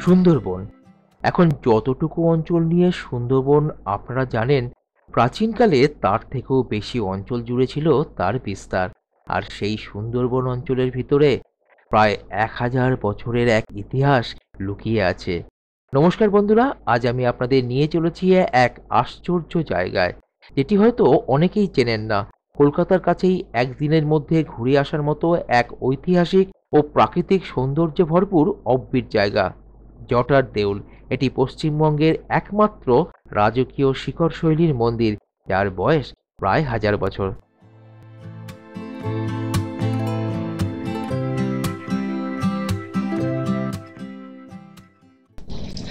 সুন্দরবন। এখন যতটুকু অঞ্চল নিয়ে সুন্দরবন আপনারা জানেন, প্রাচীনকালে তার থেকেও বেশি অঞ্চল জুড়ে ছিল তার বিস্তার। আর সেই সুন্দরবন অঞ্চলের ভিতরে প্রায় 1000 বছরের এক ইতিহাস লুকিয়ে আছে। নমস্কার বন্ধুরা, আজ আমি আপনাদের নিয়ে চলেছি এক আশ্চর্য জায়গায়, যেটি হয়তো অনেকেই চেনেন না। কলকাতার কাছেই একদিনের মধ্যে ঘুরে আসার মতো এক ঐতিহাসিক ও প্রাকৃতিক সৌন্দর্যে ভরপুর অব্বির জায়গা, জটার দেউল। এটি পশ্চিমবঙ্গের একমাত্র রাজকীয় শিখর শৈলীর মন্দির, যার বয়স প্রায় 1000 বছর।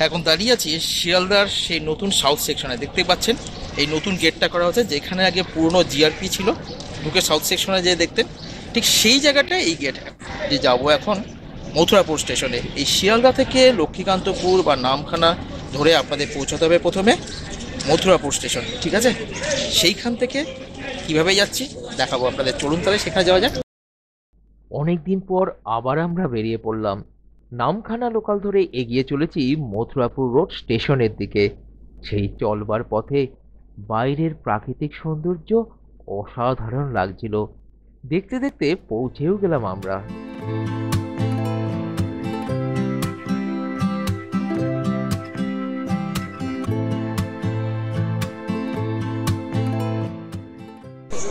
এখন দাঁড়িয়ে আছি শিয়ালদার সেই নতুন সাউথ সেকশনে। দেখতে পাচ্ছেন এই নতুন গেটটা করা হচ্ছে, যেখানে আগে পুরনো জিআরপি ছিল, ঢুকে সাউথ সেকশনে যে দেখতেন, ঠিক সেই জায়গাটায় এই গেট। যে যাবো এখন মথুরাপুর স্টেশনে। এই শিয়ালদা থেকে লক্ষ্মীকান্তপুর বা নামখানা ধরে আপনাদের পৌঁছাতে হবে প্রথমে মথুরাপুর স্টেশন, ঠিক আছে? সেইখান থেকে কিভাবে যাচ্ছি দেখাবো আপনাদের, চলুন তাহলে সেখানে যাওয়া যাক। অনেকদিন পর আবার আমরা বেরিয়ে পড়লাম। নামখানা লোকাল ধরে এগিয়ে চলেছি মথুরাপুর রোড স্টেশনের দিকে। সেই চলবার পথে বাইরের প্রাকৃতিক সৌন্দর্য অসাধারণ লাগছিল। দেখতে দেখতে পৌঁছেও গেলাম আমরা।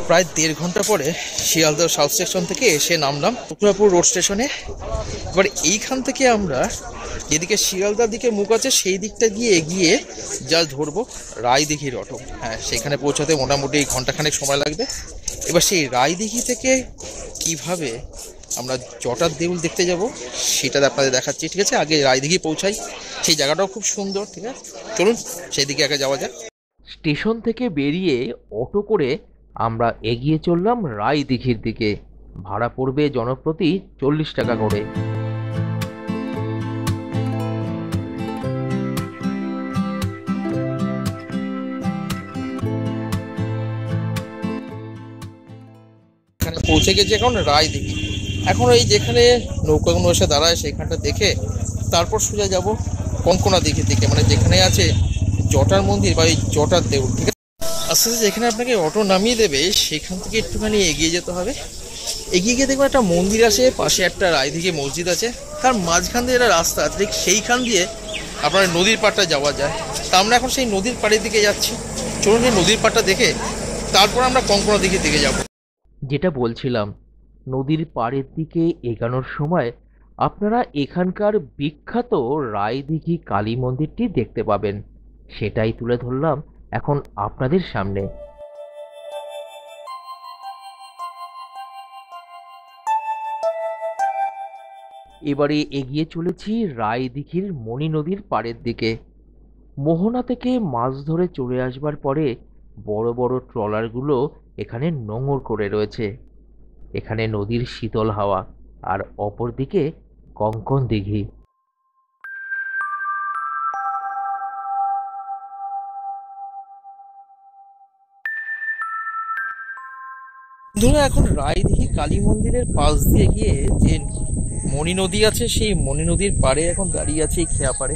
প্রায় 1.5 ঘন্টা পরে শিয়ালদা সাউথ স্টেশন থেকে এসে নামলাম মথুরাপুর রোড স্টেশনে। এবার এইখান থেকে আমরা যেদিকে শিয়ালদার দিকে মুখ আছে সেই দিকটা দিয়ে এগিয়ে যা ধরবো রায়দিঘির অটো। হ্যাঁ, সেখানে পৌঁছাতে মোটামুটি ঘন্টাখানেক সময় লাগবে। এবার সেই রায়দিঘি থেকে কিভাবে আমরা জটার দেউল দেখতে যাব সেটা আপনাদের দেখাচ্ছি, ঠিক আছে? আগে রায়দিঘি পৌঁছাই, সেই জায়গাটাও খুব সুন্দর, ঠিক আছে? চলুন সেই দিকে আগে যাওয়া যাক। স্টেশন থেকে বেরিয়ে অটো করে আমরা এগিয়ে চললাম রায়দিঘির দিকে। ভাড়া পড়বে জনপ্রতি 40 টাকা করে। এখানে পৌঁছে গেছি এখন রায়দিঘি। এখন এই যেখানে নৌকাগুলো এসে দাঁড়ায় সেইখানটা দেখে তারপর সোজা যাব কনকনা দিঘির দিকে, মানে যেখানে আছে জটার মন্দির বা এই জটার দেউল, ঠিক আছে? আস্তে আস্তে যেখানে আপনাকে অটো নামিয়ে দেবে সেখান থেকে একটুখানি এগিয়ে যেতে হবে। এগিয়ে গিয়ে দেখবেন একটা মন্দির আছে, পাশে একটা রায়দিঘি মসজিদ আছে, তার মাঝখান দিয়ে একটা রাস্তা আছে, ঠিক সেইখান দিয়ে আপনার নদীর পাড়টা যাওয়া যায়। তা আমরা এখন সেই নদীর পাড়ের দিকে যাচ্ছি। চলুন এই নদীর পাড়টা দেখে তারপর আমরা কনকনা দিঘির দিকে যাব। যেটা বলছিলাম, নদীর পাড়ের দিকে এগানোর সময় আপনারা এখানকার বিখ্যাত রায়দিঘি কালী মন্দিরটি দেখতে পাবেন। সেটাই তুলে ধরলাম এখন আপনাদের সামনে। এবারে এগিয়ে চলেছি রায়দিঘির মণি নদীর পাড়ের দিকে। মোহনা থেকে মাছ ধরে চলে আসবার পরে বড় বড় ট্রলারগুলো এখানে নোঙর করে রয়েছে। এখানে নদীর শীতল হাওয়া, আর অপরদিকে কঙ্কন দিঘি। বন্ধুরা, এখন রায়দিঘি কালী মন্দিরের পাশ দিয়ে গিয়ে যে মণি নদী আছে সেই মণি নদীর পাড়ে এখন দাঁড়িয়ে আছে এই খেয়া পাড়ে।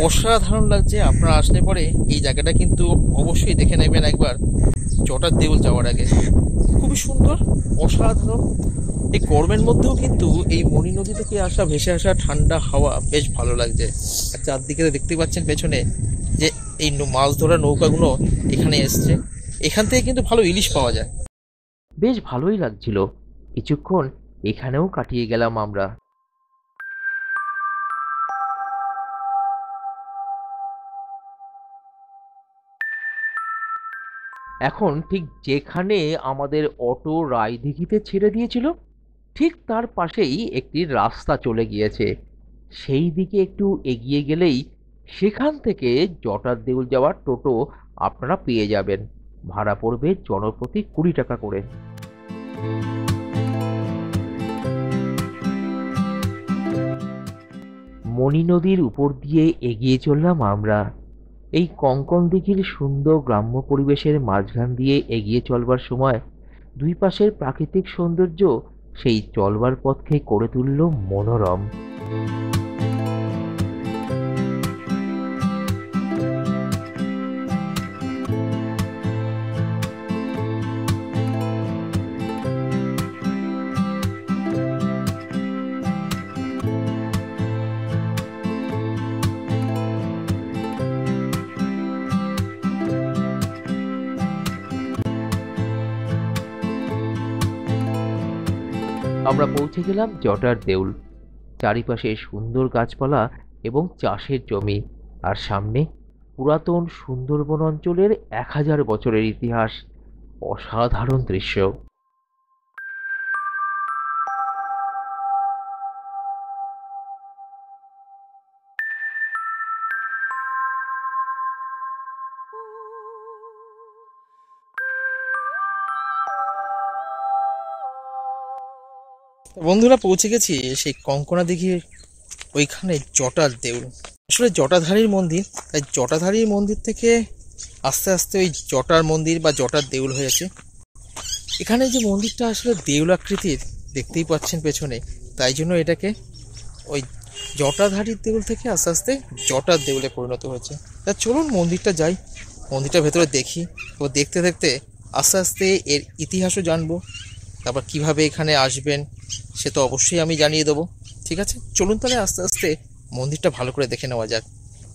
অসাধারণ লাগছে। আপনারা আসলে পরে এই জায়গাটা কিন্তু অবশ্যই দেখে নেবেন একবার জটার দেউল যাওয়ার আগে। খুবই সুন্দর, অসাধারণ। এই গরমের মধ্যেও কিন্তু এই মণি নদী থেকে আসা ভেসে আসা ঠান্ডা হাওয়া বেশ ভালো লাগছে। আর চারদিকে দেখতে পাচ্ছেন পেছনে যে এই মাছ ধরা নৌকাগুলো এখানে এসছে। এখান থেকে কিন্তু ভালো ইলিশ পাওয়া যায়। বেশ ভালোই লাগছিল। কিছুক্ষণ এখানেও কাটিয়ে গেলাম আমরা। এখন ঠিক যেখানে আমাদের অটো রায়দিঘিতে ছেড়ে দিয়েছিল, ঠিক তার পাশেই একটি রাস্তা চলে গিয়েছে। সেই দিকে একটু এগিয়ে গেলেই সেখান থেকে জটার দেউল যাওয়ার টোটো আপনারা পেয়ে যাবেন। ভাড়া পড়বে জনপ্রতি 20 টাকা করে। মণি নদীর উপর দিয়ে এগিয়ে চললাম আমরা। এই কঙ্কন দিঘির সুন্দর গ্রাম্য পরিবেশের মাঝখান দিয়ে এগিয়ে চলবার সময় দুই পাশের প্রাকৃতিক সৌন্দর্য সেই চলবার পথকে করে তুলল মনোরম। আমরা পৌঁছে গেলাম জটার দেউল। চারিপাশে সুন্দর গাছপালা এবং চাষের জমি, আর সামনে পুরাতন সুন্দরবন অঞ্চলের 1000 বছরের ইতিহাস। অসাধারণ দৃশ্য। বন্ধুরা, পৌঁছে গেছি সেই কঙ্কনা দিঘির ওইখানে জটার দেউল। আসলে জটাধারীর মন্দির, তাই জটাধারীর মন্দির থেকে আস্তে আস্তে ওই জটার মন্দির বা জটার দেউল হয়েছে। এখানে যে মন্দিরটা আসলে দেউল আকৃতির, দেখতেই পাচ্ছেন পেছনে, তাই জন্য এটাকে ওই জটাধারীর দেউল থেকে আস্তে আস্তে জটার দেউলে পরিণত হয়েছে। তা চলুন মন্দিরটা যাই, মন্দিরটার ভেতরে দেখি, ও দেখতে দেখতে আস্তে আস্তে এর ইতিহাসও জানবো। তারপর কিভাবে এখানে আসবেন সে তো অবশ্যই আমি জানিয়ে দেবো। ঠিক আছে, চলুন তাহলে আস্তে আস্তে মন্দিরটা ভালো করে দেখে নেওয়া যাক।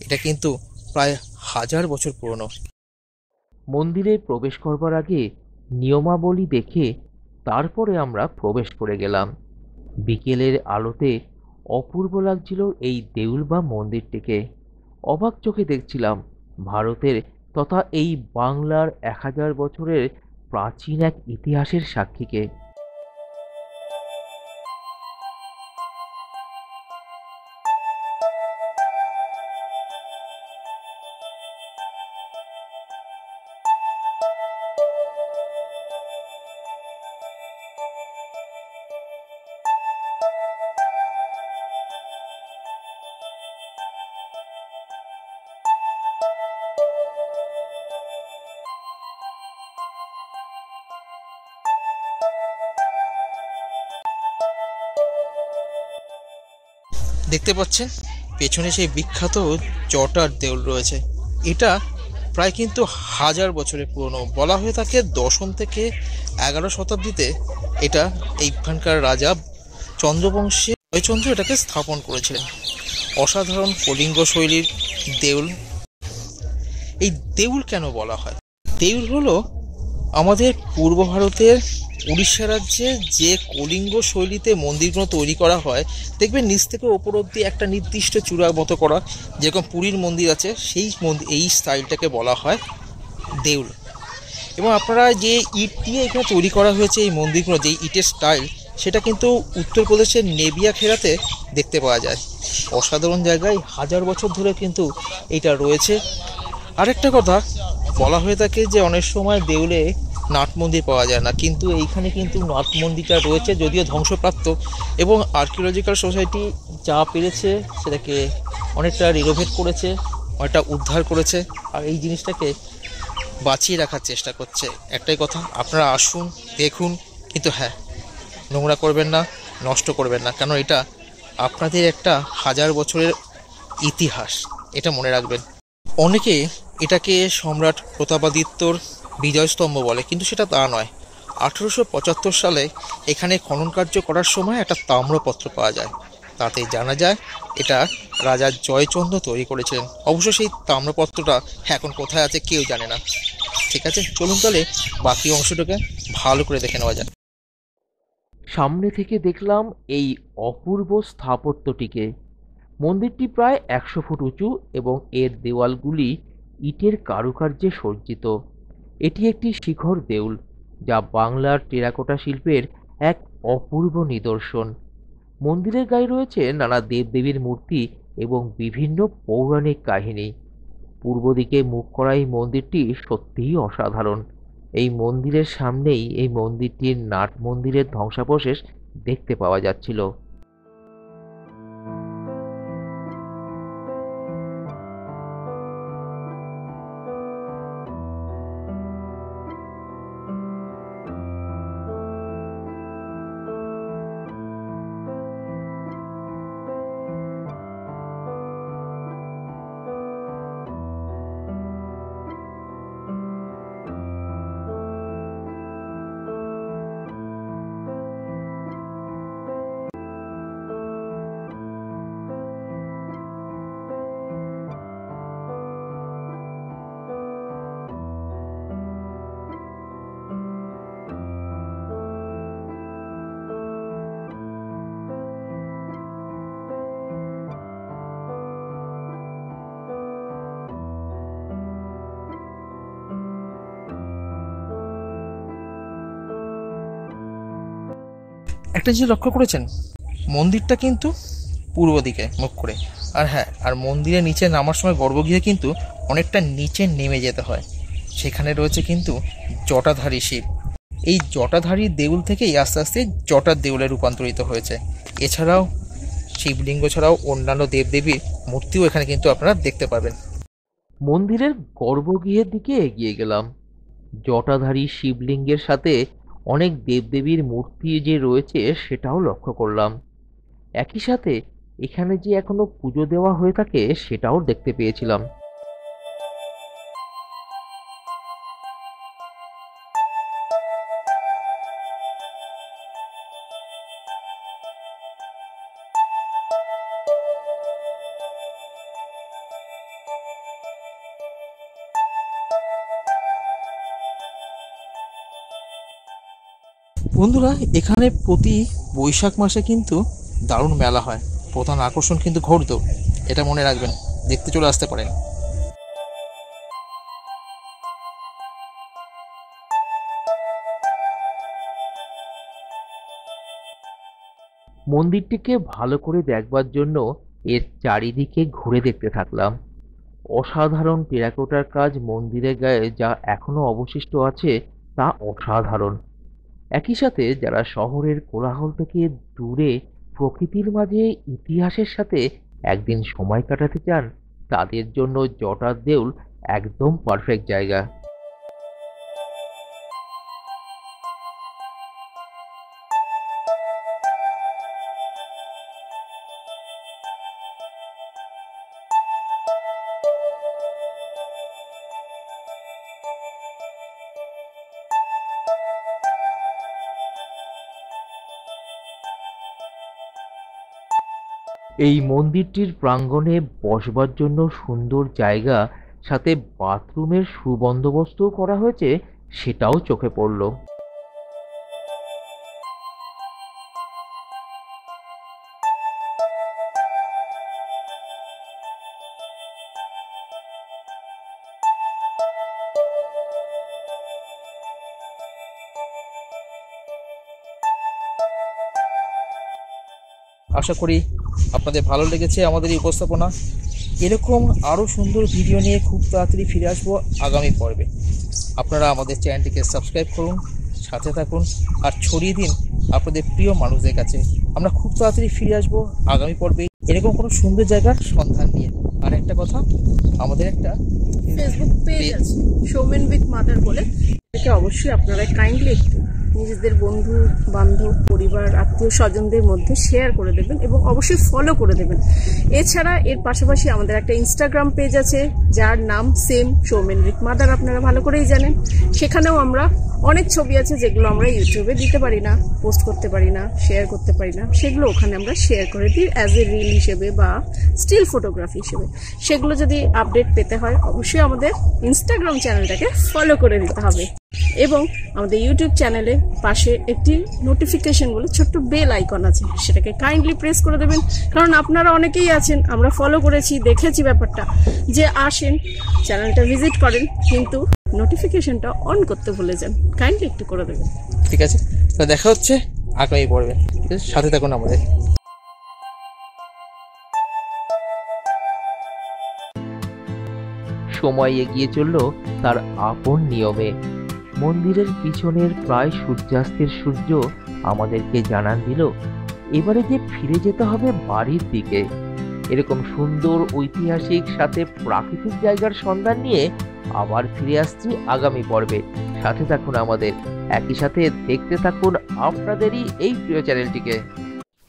এটা কিন্তু প্রায় 1000 বছর পুরনো। মন্দিরে প্রবেশ করবার আগে নিয়মাবলী দেখে তারপরে আমরা প্রবেশ করে গেলাম। বিকেলের আলোতে অপূর্ব লাগছিল এই দেউল বা মন্দিরটিকে। অবাক চোখে দেখছিলাম ভারতের তথা এই বাংলার 1000 বছরের প্রাচীন এক ইতিহাসের সাক্ষীকে। দেখতে পাচ্ছেন পেছনে সেই বিখ্যাত জটার দেউল রয়েছে। এটা প্রায় কিন্তু 1000 বছরের পুরনো। বলা হয়ে থাকে 10ম থেকে 11 শতাব্দীতে এটা এইখানকার রাজা চন্দ্রবংশী জয়চন্দ্র এটাকে স্থাপন করেছিলেন। অসাধারণ কলিঙ্গ শৈলীর দেউল। এই দেউল কেন বলা হয়? দেউল হলো আমাদের পূর্ব ভারতের উড়িষ্যা রাজ্যে যে কলিঙ্গ শৈলীতে মন্দিরগুলো তৈরি করা হয়, দেখবেন নিচ থেকে ওপর অব্দি একটা নির্দিষ্ট চূড়ার মতো করা, যেরকম পুরীর মন্দির আছে, সেই মন্দির এই স্টাইলটাকে বলা হয় দেউল। এবং আপনারা যে ইট দিয়ে এখানে তৈরি করা হয়েছে এই মন্দিরগুলো, যেই ইটের স্টাইল, সেটা কিন্তু উত্তরপ্রদেশের নেবিয়া খেরাতে দেখতে পাওয়া যায়। অসাধারণ জায়গায় 1000 বছর ধরে কিন্তু এটা রয়েছে। আরেকটা কথা, বলা হয়ে থাকে যে অনেক সময় দেউলে নাট মন্দির পাওয়া যায় না, কিন্তু এইখানে কিন্তু নাট মন্দিরটা রয়েছে, যদিও ধ্বংসপ্রাপ্ত। এবং আর্কিওলজিক্যাল সোসাইটি যা পেরেছে সেটাকে অনেকটা রিনোভেট করেছে, অনেকটা উদ্ধার করেছে, আর এই জিনিসটাকে বাঁচিয়ে রাখার চেষ্টা করছে। একটাই কথা, আপনারা আসুন, দেখুন, কিন্তু হ্যাঁ, নোংরা করবেন না, নষ্ট করবেন না, কারণ এটা আপনাদের একটা 1000 বছরের ইতিহাস, এটা মনে রাখবেন। অনেকে এটাকে সম্রাট প্রতাপাদিত্যর বিজয়স্তম্ভ বলে, কিন্তু সেটা তা নয়। 1875 সালে এখানে খনন কার্য করার সময় একটা তাম্রপত্র পাওয়া যায়, তাতে জানা যায় এটা রাজা জয়চন্দ্র তৈরি করেছিলেন। অবশ্য সেই তাম্রপত্রটা এখন কোথায় আছে কেউ জানে না। ঠিক আছে, চলুন তাহলে বাকি অংশটাকে ভালো করে দেখে নেওয়া যাক। সামনে থেকে দেখলাম এই অপূর্ব স্থাপত্যটিকে। মন্দিরটি প্রায় 100 ফুট উঁচু এবং এর দেওয়ালগুলি ইটের কারুকার্যে সজ্জিত। এটি একটি শিখর দেউল, যা বাংলার টেরাকোটা শিল্পের এক অপূর্ব নিদর্শন। মন্দিরের গায়ে রয়েছে নানা দেবদেবীর মূর্তি এবং বিভিন্ন পৌরাণিক কাহিনী। পূর্ব দিকে মুখ করা এই মন্দিরটি সত্যিই অসাধারণ। এই মন্দিরের সামনেই এই মন্দিরটির নাট মন্দিরের ধ্বংসাবশেষ দেখতে পাওয়া যাচ্ছিল। একটা জিনিস লক্ষ্য করেছেন, মন্দিরটা কিন্তু পূর্ব দিকে মুখ করে। আর হ্যাঁ, আর মন্দিরের নিচে নামার সময় গর্ভগৃহে কিন্তু অনেকটা নিচে নেমে যেতে হয়। সেখানে রয়েছে কিন্তু জটাধারী শিব। এই জটাধারী দেউল থেকেই আস্তে আস্তে জটার দেউলে রূপান্তরিত হয়েছে। এছাড়াও শিবলিঙ্গ ছাড়াও অন্যান্য দেবদেবীর মূর্তিও এখানে কিন্তু আপনারা দেখতে পাবেন। মন্দিরের গর্ভগৃহের দিকে এগিয়ে গেলাম। জটাধারী শিবলিঙ্গের সাথে অনেক দেবদেবীর মূর্তি যে রয়েছে সেটাও লক্ষ্য করলাম। একই সাথে এখানে যে এখনো পুজো দেওয়া হয়ে থাকে সেটাও দেখতে পেয়েছিলাম। বন্ধুরা, এখানে প্রতি বৈশাখ মাসে কিন্তু দারুণ মেলা হয়। প্রধান আকর্ষণ কিন্তু ঘোড়দৌড়, এটা মনে রাখবেন, দেখতে চলে আসতে পারেন। মন্দিরটিকে ভালো করে দেখবার জন্য এর চারিদিকে ঘুরে দেখতে থাকলাম। অসাধারণ টেরাকোটার কাজ মন্দিরের গায়ে যা এখনো অবশিষ্ট আছে তা অসাধারণ। একই সাথে যারা শহরের কোলাহল থেকে দূরে প্রকৃতির মাঝে ইতিহাসের সাথে একদিন সময় কাটাতে চান তাদের জন্য জটার দেউল একদম পারফেক্ট জায়গা। এই মন্দিরটির প্রাঙ্গণে বসবার জন্য সুন্দর জায়গা, সাথে বাথরুমের সুবন্দোবস্তও করা হয়েছে, সেটাও চোখে পড়ল। আশা করি আপনাদের ভালো লেগেছে আমাদের এই উপস্থাপনা। এরকম আরও সুন্দর ভিডিও নিয়ে খুব তাড়াতাড়ি ফিরে আসবো আগামী পর্বে। আপনারা আমাদের চ্যানেলটিকে সাবস্ক্রাইব করুন, সাথে থাকুন আর ছড়িয়ে দিন আপনাদের প্রিয় মানুষদের কাছে। আমরা খুব তাড়াতাড়ি ফিরে আসবো আগামী পর্বে এরকম কোনো সুন্দর জায়গার সন্ধান নিয়ে। আর একটা কথা, আমাদের একটা ফেসবুক পেজ আছে সৌমেন উইথ মাদার বলে, এটাকে অবশ্যই আপনারা কাইন্ডলি একটু নিজেদের বন্ধু বান্ধব পরিবার আত্মীয় স্বজনদের মধ্যে শেয়ার করে দেবেন এবং অবশ্যই ফলো করে দেবেন। এছাড়া এর পাশাপাশি আমাদের একটা ইনস্টাগ্রাম পেজ আছে যার নাম সেম সৌমেন উইথ মাদার, আপনারা ভালো করেই জানেন। সেখানেও আমরা অনেক ছবি আছে যেগুলো আমরা ইউটিউবে দিতে পারি না, পোস্ট করতে পারি না, শেয়ার করতে পারি না, সেগুলো ওখানে আমরা শেয়ার করে দিই অ্যাজ এ রিল হিসেবে বা স্টিল ফটোগ্রাফি হিসেবে। সেগুলো যদি আপডেট পেতে হয় অবশ্যই আমাদের ইনস্টাগ্রাম চ্যানেলটাকে ফলো করে দিতে হবে এবং আমাদের ইউটিউব চ্যানেলে পাশে একটি নোটিফিকেশন বলে ছোট্ট বেল আইকন আছে, সেটাকে কাইন্ডলি প্রেস করে দেবেন। কারণ আপনারা অনেকেই আছেন, আমরা ফলো করেছি, দেখেছি ব্যাপারটা, যে আসেন চ্যানেলটা ভিজিট করেন কিন্তু নোটিফিকেশনটা অন করতে ভুলে যান। কাইন্ডলি একটু করে দেবেন। ঠিক আছে, তো দেখা হচ্ছে আগামী পর্বে। ঠিক আছে, সাথে থাকুন আমাদের। সময় এগিয়ে চলল তার আপন নিয়মে। মন্দিরের পিছনের প্রায় সূর্যাস্তের সূর্য আমাদেরকে জানান দিল এবারে যে ফিরে যেতে হবে বাড়ির দিকে। এরকম সুন্দর ঐতিহাসিক সাথে প্রাকৃতিক জায়গার সন্ধান নিয়ে আবার ফিরে আসছি আগামী পর্বে। সাথে থাকুন আমাদের, একই সাথে দেখতে থাকুন আপনাদেরই এই প্রিয় চ্যানেলটিকে।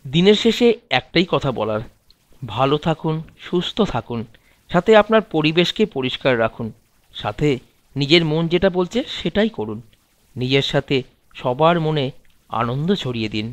দিনের শেষে একটাই কথা বলার, ভালো থাকুন, সুস্থ থাকুন, সাথে আপনার পরিবেশকে পরিষ্কার রাখুন, সাথে নিজের মন যেটা বলছে সেটাই করুন, নিজের সাথে সবার মনে আনন্দ ছড়িয়ে দিন।